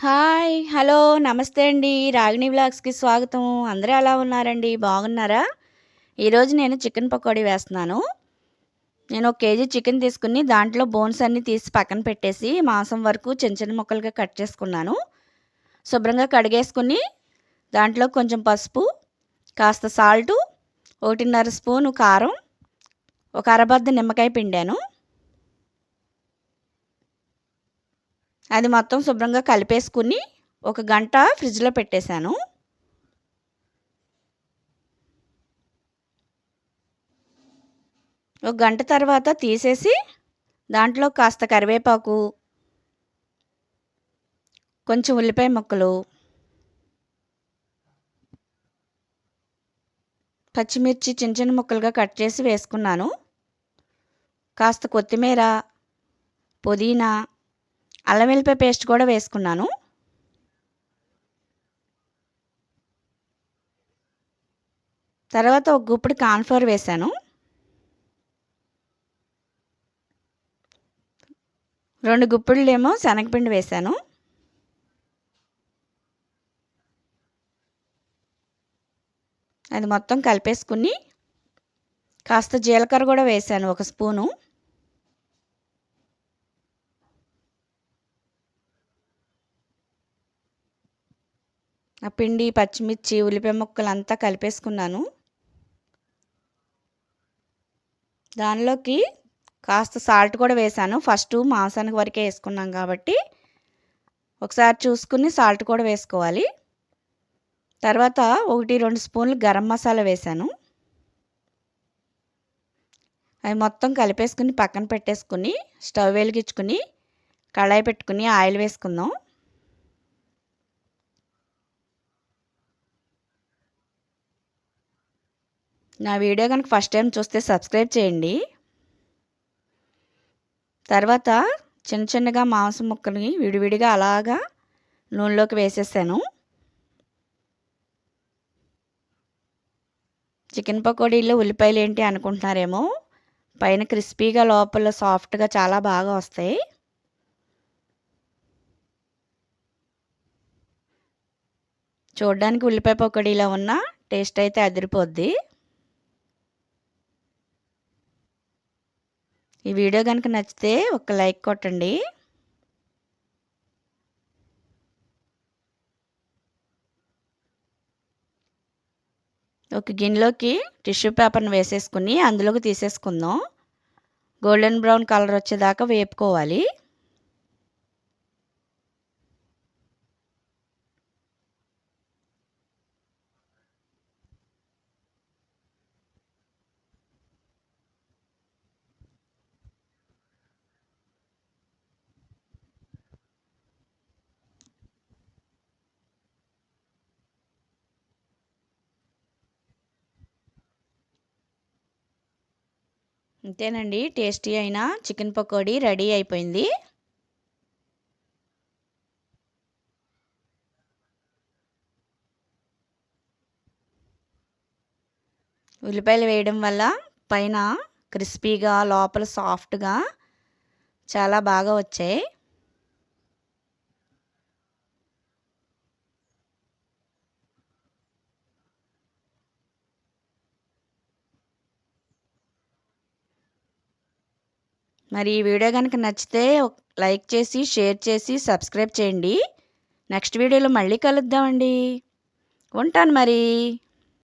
Hi! Hello! నమస్తే అండి. రాగిణి వ్లాగ్స్‌కి స్వాగతం. అందరూ ఎలా ఉన్నారండి? బాగున్నారా? ఈరోజు నేను చికెన్ పకోడీ వేస్తున్నాను. నేను ఒక కేజీ చికెన్ తీసుకొని దాంట్లో బోన్స్ అన్నీ తీసి పక్కన పెట్టేసి, మాంసం వరకు చిన్న చిన్న ముక్కలుగా కట్ చేసుకున్నాను. శుభ్రంగా కడిగేసుకొని, దాంట్లో కొంచెం పసుపు, కాస్త సాల్టు, 1.5 స్పూను కారం, ఒక అరబద్ద నిమ్మకాయ పిండాను. అది మొత్తం శుభ్రంగా కలిపేసుకుని, ఒక గంట ఫ్రిడ్జ్‌లో పెట్టేశాను. ఒక గంట తర్వాత తీసేసి దాంట్లో కాస్త కరివేపాకు, కొంచెం ఉల్లిపాయ ముక్కలు, పచ్చిమిర్చి చిన్న చిన్న ముక్కలుగా కట్ చేసి వేసుకున్నాను. కాస్త కొత్తిమీర, పుదీనా, అల్లం వెల్లిపాయ పేస్ట్ కూడా వేసుకున్నాను. తర్వాత ఒక గుప్పెడు కార్న్‌ఫ్లోర్ వేశాను. 2 గుప్పెళ్ళేమో శనగపిండి వేశాను. అది మొత్తం కలిపేసుకుని, కాస్త జీలకర్ర కూడా వేశాను, ఒక స్పూను. ఆ పిండి, పచ్చిమిర్చి, ఉల్లిపాయ ముక్కలంతా కలిపేసుకున్నాను. దానిలోకి కాస్త సాల్ట్ కూడా వేశాను. ఫస్టు మాంసానికి వరకే వేసుకున్నాం కాబట్టి, ఒకసారి చూసుకుని సాల్ట్ కూడా వేసుకోవాలి. తర్వాత 1, 2 స్పూన్లు గరం మసాలా వేశాను. అవి మొత్తం కలిపేసుకుని పక్కన పెట్టేసుకుని, స్టవ్ వెలిగించుకుని, కళాయి పెట్టుకుని ఆయిల్ వేసుకుందాం. నా వీడియో కనుక ఫస్ట్ టైం చూస్తే సబ్స్క్రైబ్ చేయండి. తర్వాత చిన్న చిన్నగా మాంసం ముక్కల్ని విడివిడిగా అలాగా నూనెలోకి వేసేసాను. చికెన్ పకోడీలో ఉల్లిపాయలు ఏంటి అనుకుంటున్నారేమో, పైన క్రిస్పీగా లోపల సాఫ్ట్గా చాలా బాగా వస్తాయి. చూడడానికి ఉల్లిపాయ పకోడీలా ఉన్న టేస్ట్ అయితే అదిరిపోద్ది. ఈ వీడియో కనుక నచ్చితే ఒక లైక్ కొట్టండి. ఒక గిన్నెలోకి టిష్యూ పేపర్ని వేసేసుకుని అందులోకి తీసేసుకుందాం. గోల్డెన్ బ్రౌన్ కలర్ వచ్చేదాకా వేపుకోవాలి. అంతేనండి, టేస్టీ అయిన చికెన్ పకోడీ రెడీ అయిపోయింది. ఉల్లిపాయలు వేయడం వల్ల పైన క్రిస్పీగా లోపల సాఫ్ట్గా చాలా బాగా వచ్చాయి. మరి ఈ వీడియో కనుక నచ్చితే లైక్ చేసి, షేర్ చేసి, సబ్స్క్రైబ్ చేయండి. నెక్స్ట్ వీడియోలో మళ్ళీ కలుద్దామండి. ఉంటాను మరి.